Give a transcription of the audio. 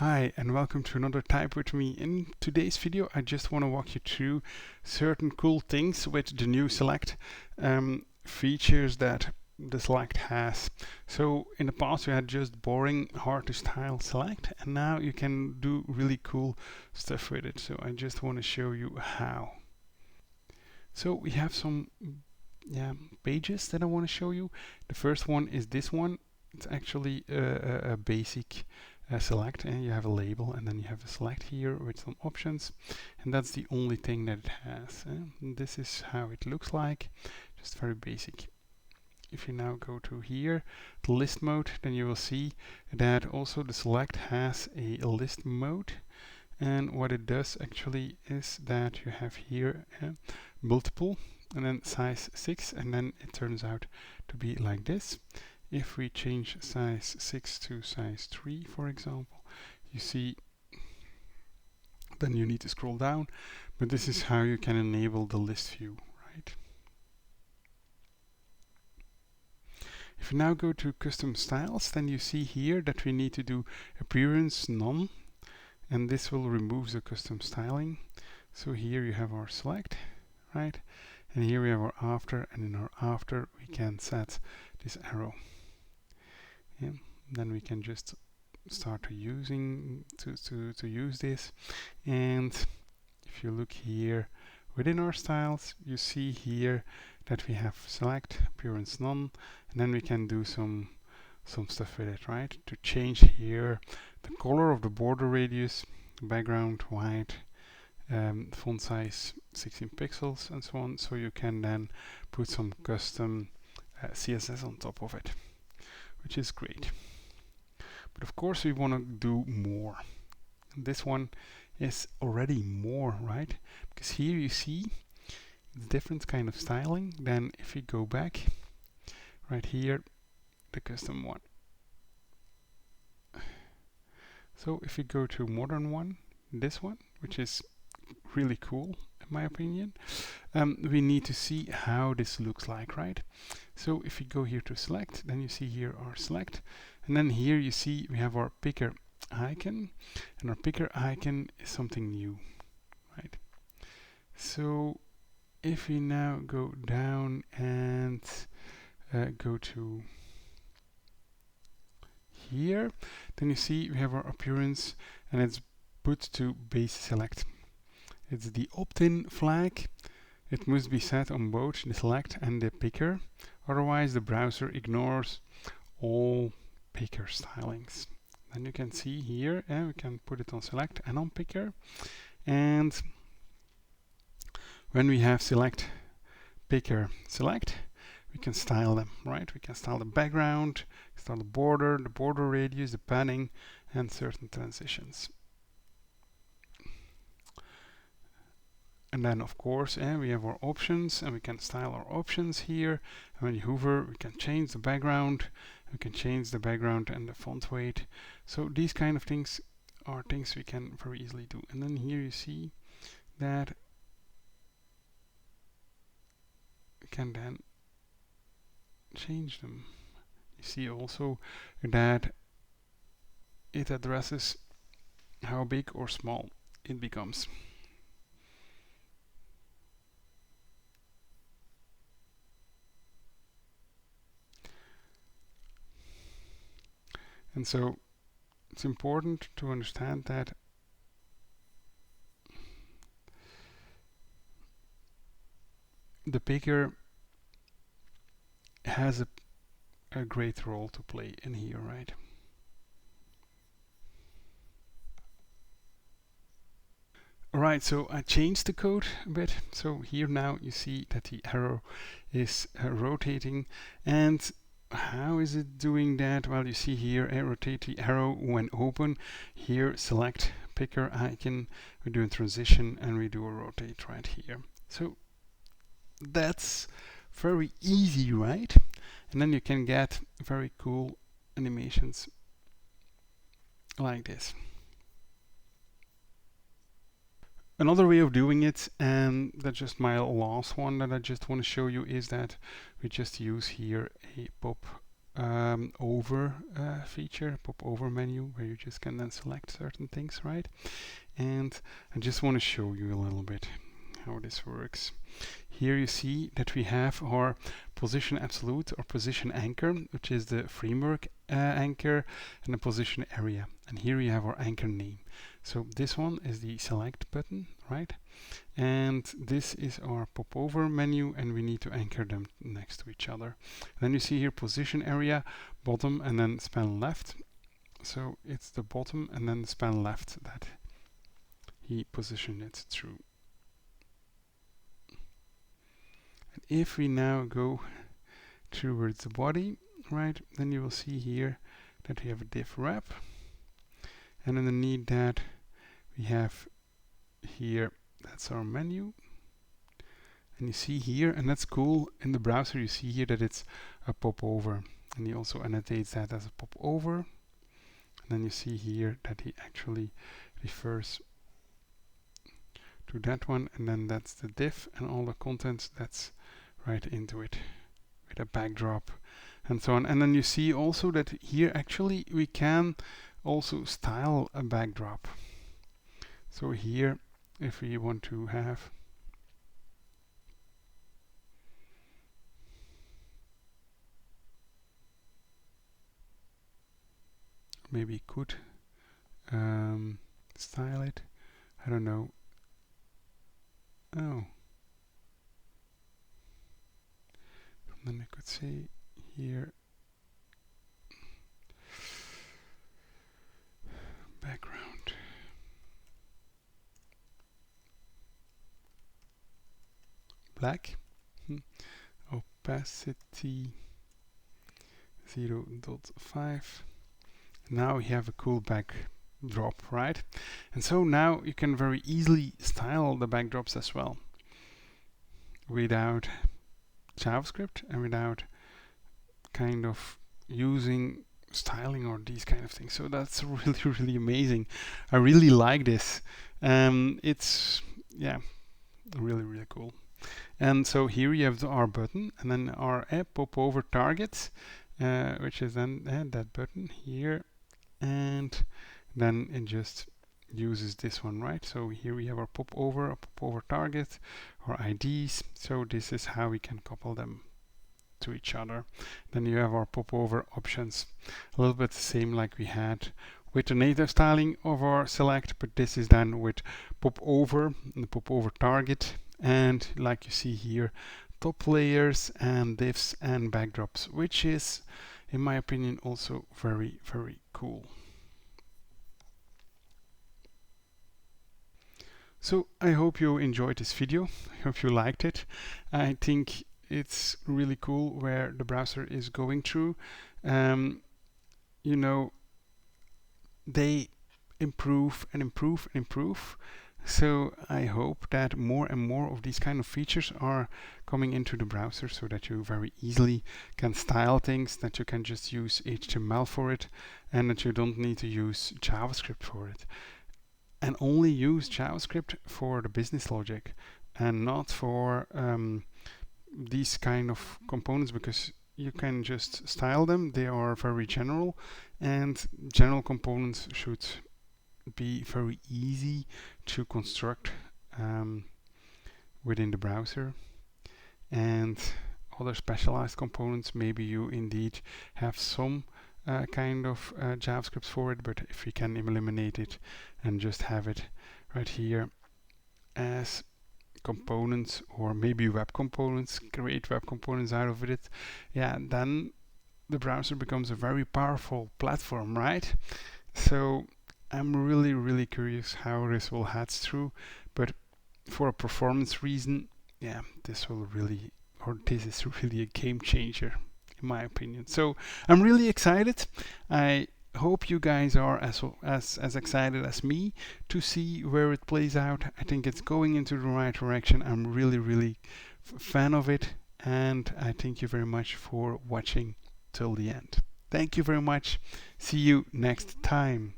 Hi and welcome to another Type with me. In today's video I just want to walk you through certain cool things with the new select features that the select has. So in the past we had just boring, hard to style select, and now you can do really cool stuff with it. So I just want to show you how. So we have some pages that I want to show you. The first one is this one. It's actually a basic select, and you have a label and then you have a select here with some options, and that's the only thing that it has. This is how it looks like, just very basic. If you now go to here, the list mode, then you will see that also the select has a list mode, and what it does actually is that you have here multiple and then size 6, and then it turns out to be like this. If we change size 6 to size 3, for example, you see, then you need to scroll down, but this is how you can enable the list view, right? If you now go to custom styles, then you see here that we need to do appearance none, and this will remove the custom styling. So here you have our select, right? And here we have our after, and in our after we can set this arrow. Yeah, then we can just start to use this. And if you look here within our styles, you see here that we have select, appearance none, and then we can do some stuff with it, right? To change here the color of the border radius, background white, font size 16 pixels, and so on. So you can then put some custom CSS on top of it, which is great. But of course we want to do more. This one is already more, right? Because here you see the different kind of styling. Then if we go back, right here, the custom one. So if we go to modern one, this one, which is really cool in my opinion, we need to see how this looks like, right? So if we go here to select, then you see here our select, and then here you see we have our picker icon, and our picker icon is something new, right? So if we now go down and go to here, then you see we have our appearance, and it's put to base select. It's the opt-in flag. It must be set on both the select and the picker, otherwise the browser ignores all picker stylings. Then you can see here, we can put it on select and on picker, and when we have select, picker, select, we can style them, right? We can style the background, style the border radius, the padding, and certain transitions. And then of course we have our options, and we can style our options here, and when you hover we can change the background, and the font weight. So these kind of things are things we can very easily do. And then here you see that we can then change them. You see also that it addresses how big or small it becomes. And so it's important to understand that the picker has a great role to play in here, right? Alright, so I changed the code a bit. So here now you see that the arrow is rotating, and how is it doing that? Well, you see here, rotate the arrow when open. Here, select picker icon, we do a transition, and we do a rotate right here. So that's very easy, right? And then you can get very cool animations like this. Another way of doing it, and that's just my last one that I just want to show you, is that we just use here a pop over feature, Popover menu, where you just can then select certain things, right? And I just want to show you a little bit how this works. Here you see that we have our position absolute or position anchor, which is the framework anchor, and the position area. And here we have our anchor name. So this one is the select button, right? And this is our popover menu, and we need to anchor them next to each other. And then you see here position area, bottom, and then span left. So it's the bottom and then the span left that he positioned it through. And if we now go towards the body, right, then you will see here that we have a div wrap, and underneath that we have here, that's our menu. And you see here, and that's cool, in the browser you see here that it's a popover, and he also annotates that as a popover. And then you see here that he actually refers to that one, and then that's the div, and all the content that's right into it with a backdrop and so on. And then you see also that here actually we can also style a backdrop. So here, if we want to have maybe could style it, I don't know. Oh, then I could say here background black, opacity 0.5. Now we have a cool backdrop, right? And so now you can very easily style the backdrops as well without JavaScript and without kind of using styling or these kind of things. So that's really, really amazing. I really like this. It's, yeah, really, really cool. And so here we have our button, and then our popover target, which is then that button here, and then it just uses this one, right? So here we have our popover target, our IDs. So this is how we can couple them to each other. Then you have our popover options, a little bit the same like we had with the native styling of our select, but this is done with popover and the popover target, and like you see here, top layers and divs and backdrops, which is in my opinion also very, very cool. So I hope you enjoyed this video. I hope you liked it. I think it's really cool where the browser is going through. You know, they improve and improve and improve. So I hope that more and more of these kind of features are coming into the browser, so that you very easily can style things, that you can just use HTML for it, and that you don't need to use JavaScript for it. And only use JavaScript for the business logic and not for these kind of components, because you can just style them. They are very general, and general components should be very easy to construct within the browser. And other specialized components, maybe you indeed have some kind of JavaScript for it, but if we can eliminate it and just have it right here as components, or maybe web components, create web components out of it, yeah, then the browser becomes a very powerful platform, right? So I'm really, really curious how this will head through, but for a performance reason, yeah, this will really, or this is really a game changer in my opinion. So I'm really excited. I hope you guys are as excited as me to see where it plays out. I think it's going into the right direction. I'm really, really fan of it, and I thank you very much for watching till the end. Thank you very much. See you next time.